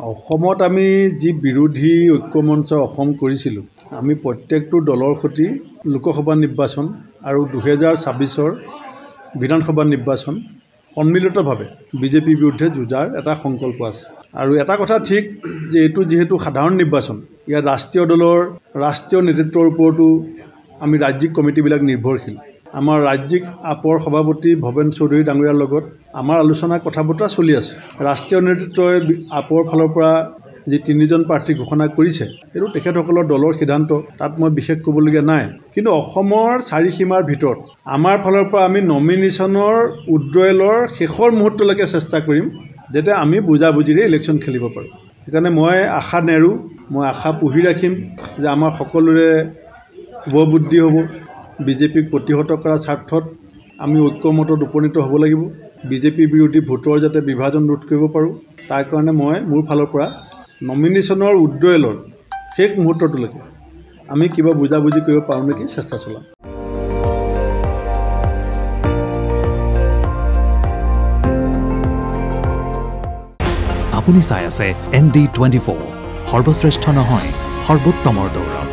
অসমত আমি যি বিৰোধী ঐক্যমঞ্চ অসম কৰিছিলোঁ, আমি প্ৰত্যেকটো দলৰ সৈতে লোকসভা নিৰ্বাচন আৰু 2026 বিধানসভা নিৰ্বাচন সন্মিলিতভাৱে বিজেপিৰ বিৰুদ্ধে যুঁজাৰ এটা সংকল্প আছে। আৰু এটা কথা ঠিক যে এইটো যিহেতু সাধাৰণ নিৰ্বাচন, ইয়াত ৰাষ্ট্ৰীয় দলৰ ৰাষ্ট্ৰীয় নেতৃত্বৰ ওপৰতো আমি ৰাজ্যিক কমিটিবিলাক নিৰ্ভৰশীল। আমাৰ ৰাজ্যিক আপৰ সভাপতি ভৱেন চৌধুৰী ডাঙৰীয়াৰ লগত আমাৰ আলোচনা কথা বতৰা চলি আছে। ৰাষ্ট্ৰীয় নেতৃত্বই আপৰ ফালৰ পৰা যি 3জন প্ৰাৰ্থী ঘোষণা কৰিছে, সেইটো তেখেতসকলৰ দলৰ সিদ্ধান্ত, তাত মই বিশেষ ক'বলগীয়া নাই। কিন্তু অসমৰ চাৰিসীমাৰ ভিতৰত আমাৰ ফালৰ পৰা আমি নমিনেশ্যনৰ উইথড্ৰয়েলৰ শেষৰ মুহূৰ্তলৈকে চেষ্টা কৰিম, যাতে আমি বুজাবুজিৰে ইলেকশ্যন খেলিব পাৰোঁ। সেইকাৰণে মই আশা নেৰোঁ, মই আশা পুহি ৰাখিম যে আমাৰ সকলোৰে শুভবুদ্ধি হ'ব। বিজেপিক প্ৰতিহত কৰাৰ স্বাৰ্থত আমি ঐক্যমতত উপনীত হ'ব লাগিব। বিজেপিৰ বিৰোধী ভোটৰ যাতে বিভাজন ৰোধ কৰিব পাৰোঁ, তাৰ কাৰণে মই মোৰ ফালৰ পৰা নমিনেশ্যনৰ উইথড্ৰয়েলৰ শেষ মুহূৰ্তটোলৈকে আমি কিবা বুজাবুজি কৰিব পাৰোঁ নেকি চেষ্টা চলাম। আপুনি চাই আছে ND24, সৰ্বশ্ৰেষ্ঠ নহয় সৰ্বোত্তমৰ দৌৰ।